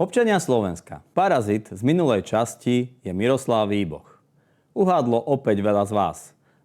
Občania Slovenska. Parazit z minulej časti je Miroslav Výboh. Uhádlo opäť veľa z vás.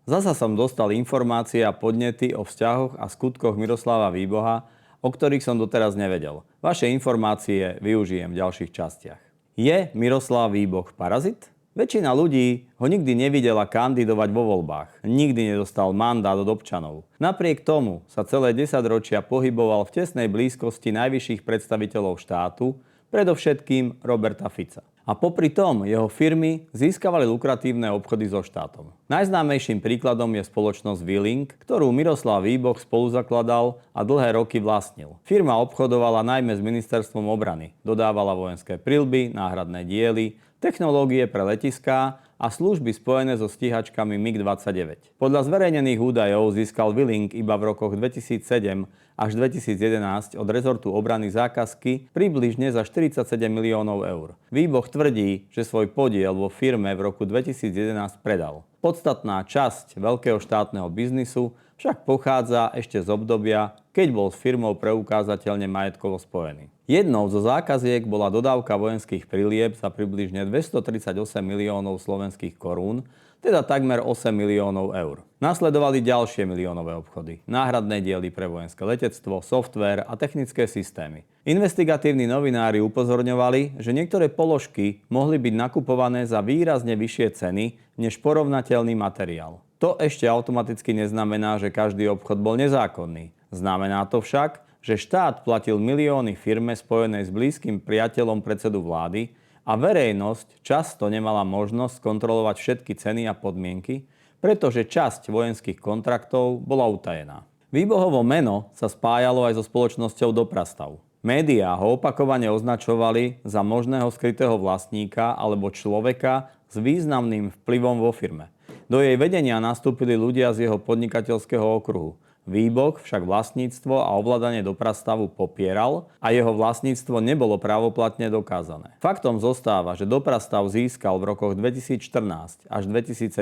Zasa som dostal informácie a podnety o vzťahoch a skutkoch Miroslava Výboha, o ktorých som doteraz nevedel. Vaše informácie využijem v ďalších častiach. Je Miroslav Výboh parazit? Väčšina ľudí ho nikdy nevidela kandidovať vo voľbách. Nikdy nedostal mandát od občanov. Napriek tomu sa celé 10 ročia pohyboval v tesnej blízkosti najvyšších predstaviteľov štátu, predovšetkým Roberta Fica. A popri tom jeho firmy získavali lukratívne obchody so štátom. Najznámejším príkladom je spoločnosť V-Link, ktorú Miroslav Výboh spoluzakladal a dlhé roky vlastnil. Firma obchodovala najmä s ministerstvom obrany, dodávala vojenské prilby, náhradné diely, technológie pre letiská a služby spojené so stíhačkami MiG-29. Podľa zverejnených údajov získal V-Link iba v rokoch 2007 až 2011 od rezortu obrany zákazky približne za 47 miliónov eur. Výboh tvrdí, že svoj podiel vo firme v roku 2011 predal. Podstatná časť veľkého štátneho biznisu však pochádza ešte z obdobia, keď bol s firmou preukázateľne majetkovo spojený. Jednou zo zákaziek bola dodávka vojenských prilieb za približne 238 miliónov slovenských korún, teda takmer 8 miliónov eur. Nasledovali ďalšie miliónové obchody, náhradné diely pre vojenské letectvo, softvér a technické systémy. Investigatívni novinári upozorňovali, že niektoré položky mohli byť nakupované za výrazne vyššie ceny než porovnateľný materiál. To ešte automaticky neznamená, že každý obchod bol nezákonný. Znamená to však, že štát platil milióny firme spojenej s blízkym priateľom predsedu vlády a verejnosť často nemala možnosť kontrolovať všetky ceny a podmienky, pretože časť vojenských kontraktov bola utajená. Výbohovo meno sa spájalo aj so spoločnosťou Doprastav. Médiá ho opakovane označovali za možného skrytého vlastníka alebo človeka s významným vplyvom vo firme. Do jej vedenia nastúpili ľudia z jeho podnikateľského okruhu. Výboh však vlastníctvo a ovládanie Doprastavu popieral a jeho vlastníctvo nebolo právoplatne dokázané. Faktom zostáva, že Doprastav získal v rokoch 2014 až 2017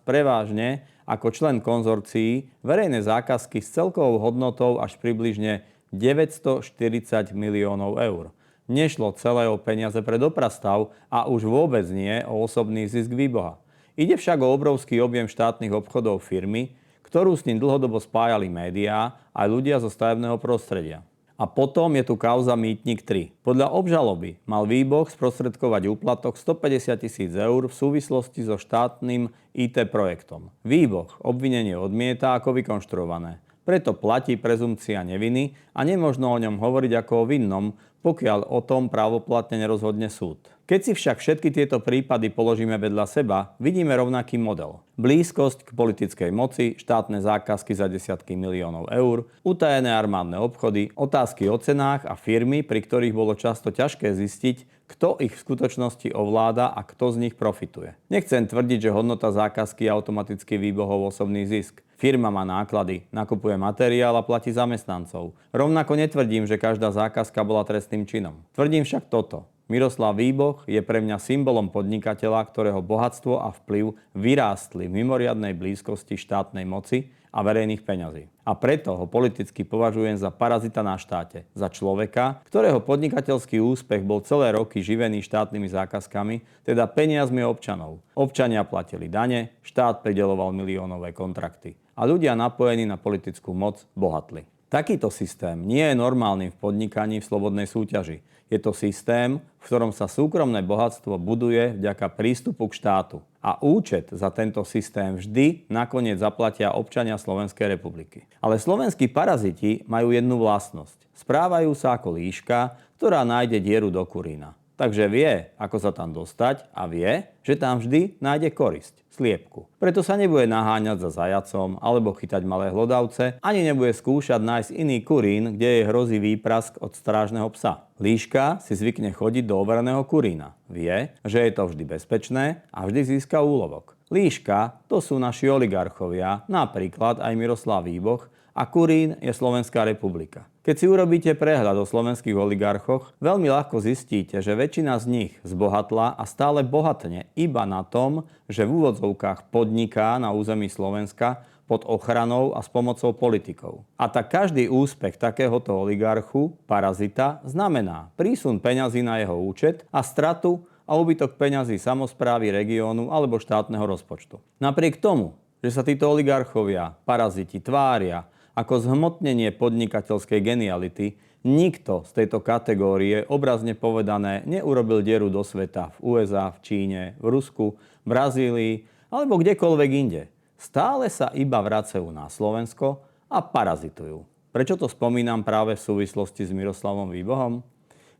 prevažne ako člen konzorcií verejné zákazky s celkovou hodnotou až približne 940 miliónov eur. Nešlo celé o peniaze pre Doprastav a už vôbec nie o osobný zisk Výboha. Ide však o obrovský objem štátnych obchodov firmy, ktorú s ním dlhodobo spájali médiá aj ľudia zo stavebného prostredia. A potom je tu kauza Mýtnik 3. Podľa obžaloby mal Výboh sprostredkovať úplatok 150 000 eur v súvislosti so štátnym IT projektom. Výboh obvinenie odmieta ako vykonštruované. Preto platí prezumcia neviny a nemožno o ňom hovoriť ako o vinnom, pokiaľ o tom právoplatne nerozhodne súd. Keď si však všetky tieto prípady položíme vedľa seba, vidíme rovnaký model. Blízkosť k politickej moci, štátne zákazky za desiatky miliónov eur, utajené armádne obchody, otázky o cenách a firmy, pri ktorých bolo často ťažké zistiť, kto ich v skutočnosti ovláda a kto z nich profituje. Nechcem tvrdiť, že hodnota zákazky je automaticky Výbohov osobný zisk. Firma má náklady, nakupuje materiál a platí zamestnancov. Rovnako netvrdím, že každá zákazka bola trestným činom. Tvrdím však toto. Miroslav Výboh je pre mňa symbolom podnikateľa, ktorého bohatstvo a vplyv vyrástli v mimoriadnej blízkosti štátnej moci a verejných peňazí. A preto ho politicky považujem za parazita na štáte, za človeka, ktorého podnikateľský úspech bol celé roky živený štátnymi zákazkami, teda peniazmi občanov. Občania platili dane, štát prideľoval miliónové kontrakty a ľudia napojení na politickú moc bohatli. Takýto systém nie je normálny v podnikaní v slobodnej súťaži. Je to systém, v ktorom sa súkromné bohatstvo buduje vďaka prístupu k štátu. A účet za tento systém vždy nakoniec zaplatia občania Slovenskej republiky. Ale slovenskí paraziti majú jednu vlastnosť. Správajú sa ako líška, ktorá nájde dieru do kurína. Takže vie, ako sa tam dostať a vie, že tam vždy nájde korisť, sliepku. Preto sa nebude naháňať za zajacom alebo chytať malé hlodavce, ani nebude skúšať nájsť iný kurín, kde jej hrozí výprask od strážneho psa. Líška si zvykne chodiť do overeného kurína. Vie, že je to vždy bezpečné a vždy získa úlovok. Líška to sú naši oligarchovia, napríklad aj Miroslav Výboh, a kurín je Slovenská republika. Keď si urobíte prehľad o slovenských oligarchoch, veľmi ľahko zistíte, že väčšina z nich zbohatla a stále bohatne iba na tom, že v úvodzovkách podniká na území Slovenska pod ochranou a s pomocou politikov. A tak každý úspech takéhoto oligarchu, parazita, znamená prísun peňazí na jeho účet a stratu a úbytok peňazí samosprávy, regiónu alebo štátneho rozpočtu. Napriek tomu, že sa títo oligarchovia, paraziti tvária ako zhmotnenie podnikateľskej geniality, nikto z tejto kategórie, obrazne povedané, neurobil dieru do sveta v USA, v Číne, v Rusku, Brazílii alebo kdekoľvek inde. Stále sa iba vracajú na Slovensko a parazitujú. Prečo to spomínam práve v súvislosti s Miroslavom Výbohom?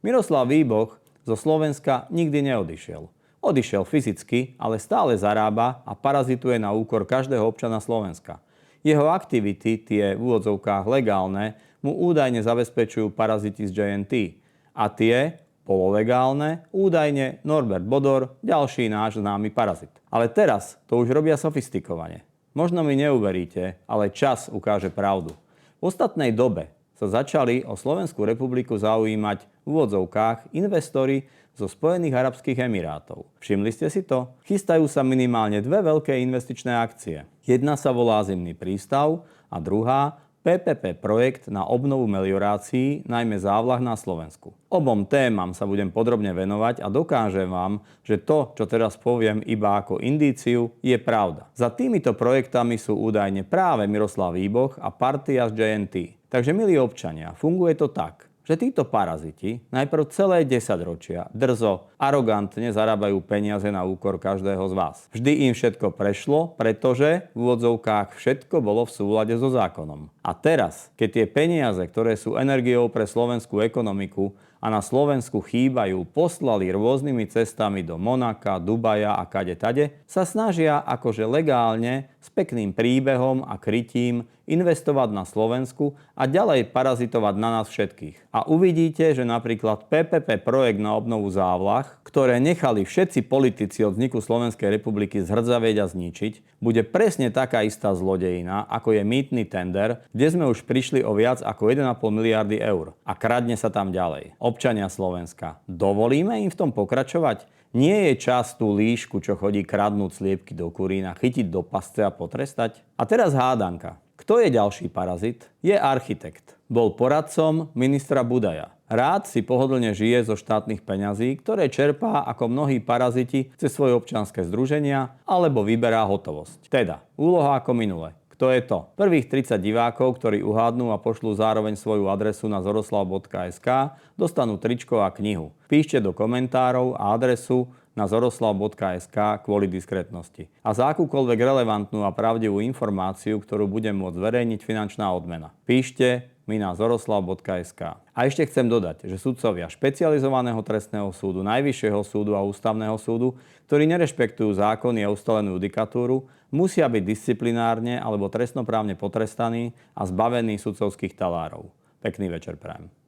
Miroslav Výboh zo Slovenska nikdy neodišiel. Odišiel fyzicky, ale stále zarába a parazituje na úkor každého občana Slovenska. Jeho aktivity, tie v úvodzovkách legálne, mu údajne zabezpečujú paraziti z JNT. A tie, pololegálne, údajne Norbert Bodor, ďalší náš známy parazit. Ale teraz to už robia sofistikovane. Možno mi neuveríte, ale čas ukáže pravdu. V ostatnej dobe sa začali o Slovenskú republiku zaujímať v úvodzovkách investori zo Spojených arabských emirátov. Všimli ste si to? Chystajú sa minimálne dve veľké investičné akcie. Jedna sa volá Zimný prístav a druhá PPP projekt na obnovu meliorácií, najmä závlah na Slovensku. Obom témam sa budem podrobne venovať a dokážem vám, že to, čo teraz poviem iba ako indíciu, je pravda. Za týmito projektami sú údajne práve Miroslav Výboh a partia z JNT. Takže, milí občania, funguje to tak, že títo paraziti najprv celé 10 ročia drzo, arogantne zarábajú peniaze na úkor každého z vás. Vždy im všetko prešlo, pretože v úvodzovkách všetko bolo v súlade so zákonom. A teraz, keď tie peniaze, ktoré sú energiou pre slovenskú ekonomiku a na Slovensku chýbajú, poslali rôznymi cestami do Monaka, Dubaja a kade tade, sa snažia akože legálne s pekným príbehom a krytím investovať na Slovensku a ďalej parazitovať na nás všetkých. A uvidíte, že napríklad PPP projekt na obnovu závlah, ktoré nechali všetci politici od vzniku Slovenskej republiky zhrdzavieť a zničiť, bude presne taká istá zlodejina, ako je mýtny tender, kde sme už prišli o viac ako 1,5 miliardy eur. A kradne sa tam ďalej. Občania Slovenska, dovolíme im v tom pokračovať? Nie je čas tú líšku, čo chodí kradnúť sliepky do kurína, chytiť do pasce a potrestať? A teraz hádanka. Kto je ďalší parazit? Je architekt. Bol poradcom ministra Budaja. Rád si pohodlne žije zo štátnych peňazí, ktoré čerpá ako mnohí paraziti cez svoje občianske združenia alebo vyberá hotovosť. Teda, úloha ako minule. Kto je to? Prvých 30 divákov, ktorí uhádnú a pošlú zároveň svoju adresu na zoroslav.sk, dostanú tričko a knihu. Píšte do komentárov a adresu na zoroslav.sk kvôli diskrétnosti. A za akúkoľvek relevantnú a pravdivú informáciu, ktorú budem môcť zverejniť, finančná odmena. Píšte mi na zoroslav.sk. A ešte chcem dodať, že sudcovia špecializovaného trestného súdu, Najvyššieho súdu a Ústavného súdu, ktorí nerešpektujú zákony a ustalenú judikatúru, musia byť disciplinárne alebo trestnoprávne potrestaní a zbavení sudcovských talárov. Pekný večer prajem.